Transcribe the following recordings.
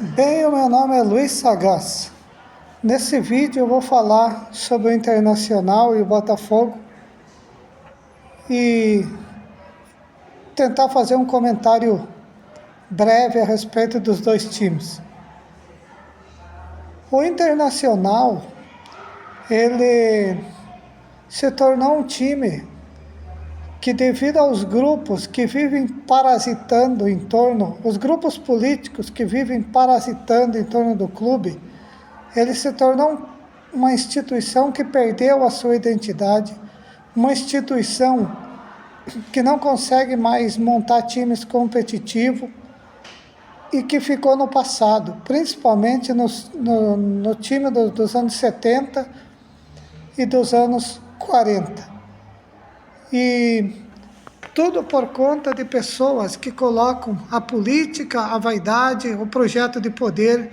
Bem, o meu nome é Luiz Sagaz. Nesse vídeo eu vou falar sobre o Internacional e o Botafogo e tentar fazer um comentário breve a respeito dos dois times. O Internacional, ele se tornou um time que, devido aos grupos que vivem parasitando em torno, os grupos políticos que vivem parasitando em torno do clube, ele se tornou uma instituição que perdeu a sua identidade, uma instituição que não consegue mais montar times competitivos e que ficou no passado, principalmente no time dos anos 70 e dos anos 40. E tudo por conta de pessoas que colocam a política, a vaidade, o projeto de poder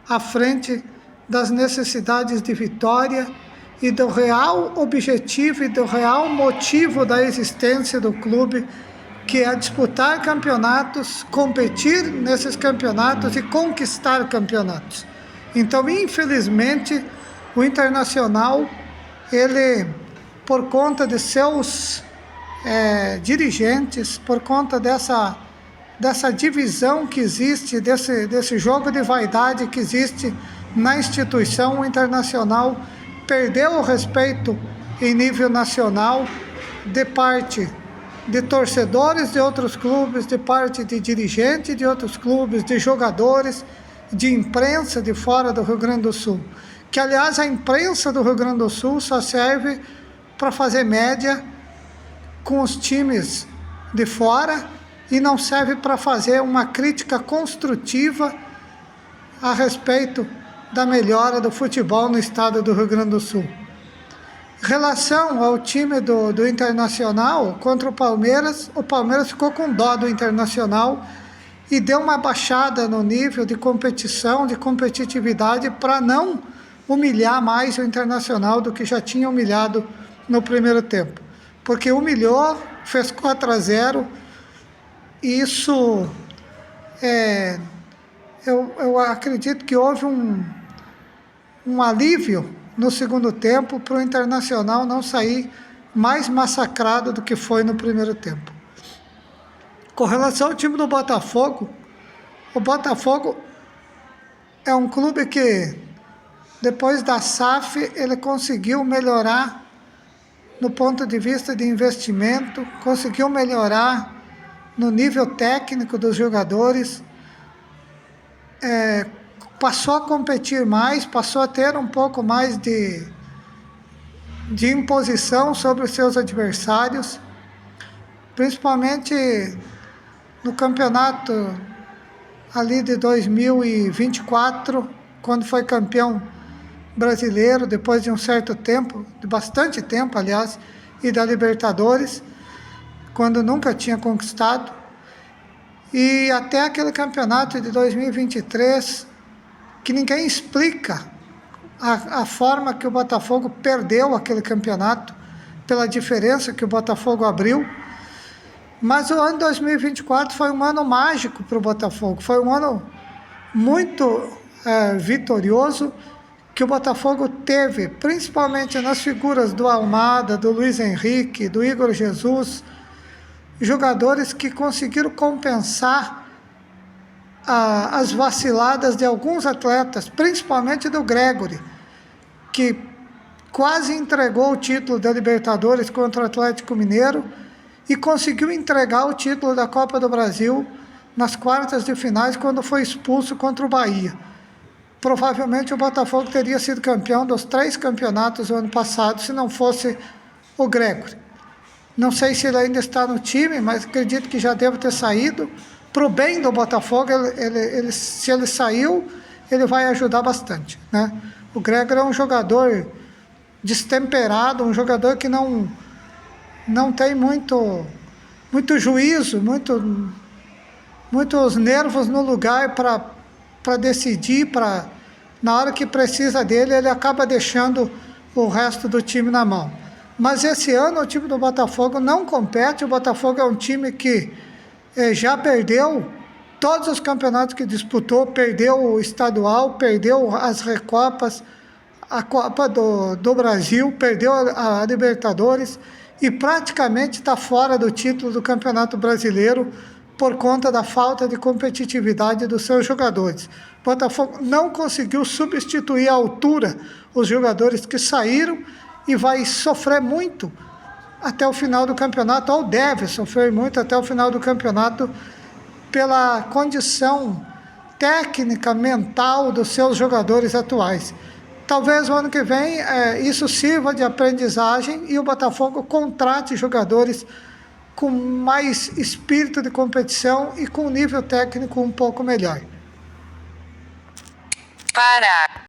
à frente das necessidades de vitória e do real objetivo e do real motivo da existência do clube, que é disputar campeonatos, competir nesses campeonatos e conquistar campeonatos. Então, infelizmente, o Internacional, ele, por conta de seus dirigentes, por conta dessa divisão que existe, desse jogo de vaidade que existe na instituição, o Internacional perdeu o respeito em nível nacional de parte de torcedores de outros clubes, de parte de dirigentes de outros clubes, de jogadores, de imprensa de fora do Rio Grande do Sul. Que, aliás, a imprensa do Rio Grande do Sul só serve para fazer média com os times de fora e não serve para fazer uma crítica construtiva a respeito da melhora do futebol no estado do Rio Grande do Sul. Em relação ao time do Internacional contra o Palmeiras ficou com dó do Internacional e deu uma baixada no nível de competição, de competitividade, para não humilhar mais o Internacional do que já tinha humilhado no primeiro tempo. Porque humilhou, fez 4-0, e isso, eu acredito que houve um alívio no segundo tempo para o Internacional não sair mais massacrado do que foi no primeiro tempo. Com relação ao time do Botafogo, o Botafogo é um clube que, depois da SAF, ele conseguiu melhorar no ponto de vista de investimento, conseguiu melhorar no nível técnico dos jogadores, passou a competir mais, passou a ter um pouco mais de imposição sobre os seus adversários, principalmente no campeonato ali de 2024, quando foi campeão brasileiro, depois de um certo tempo, de bastante tempo, aliás, e da Libertadores, quando nunca tinha conquistado, e até aquele campeonato de 2023, que ninguém explica a forma que o Botafogo perdeu aquele campeonato, pela diferença que o Botafogo abriu. Mas o ano 2024 foi um ano mágico para o Botafogo, foi um ano muito vitorioso, que o Botafogo teve, principalmente nas figuras do Almada, do Luiz Henrique, do Igor Jesus, jogadores que conseguiram compensar as vaciladas de alguns atletas, principalmente do Gregory, que quase entregou o título da Libertadores contra o Atlético Mineiro e conseguiu entregar o título da Copa do Brasil nas quartas de finais, quando foi expulso contra o Bahia. Provavelmente o Botafogo teria sido campeão dos 3 campeonatos do ano passado, se não fosse o Gregory. Não sei se ele ainda está no time, mas acredito que já deve ter saído. Para o bem do Botafogo, se ele saiu, ele vai ajudar bastante, né? O Gregory é um jogador destemperado, um jogador que não tem muito juízo, muitos nervos no lugar para decidir, na hora que precisa dele, ele acaba deixando o resto do time na mão. Mas esse ano o time do Botafogo não compete. O Botafogo é um time que já perdeu todos os campeonatos que disputou, perdeu o estadual, perdeu as Recopas, a Copa do Brasil, perdeu a Libertadores e praticamente está fora do título do Campeonato Brasileiro por conta da falta de competitividade dos seus jogadores. O Botafogo não conseguiu substituir à altura os jogadores que saíram e vai sofrer muito até o final do campeonato, ou deve sofrer muito até o final do campeonato, pela condição técnica, mental dos seus jogadores atuais. Talvez o ano que vem isso sirva de aprendizagem e o Botafogo contrate jogadores com mais espírito de competição e com nível técnico um pouco melhor.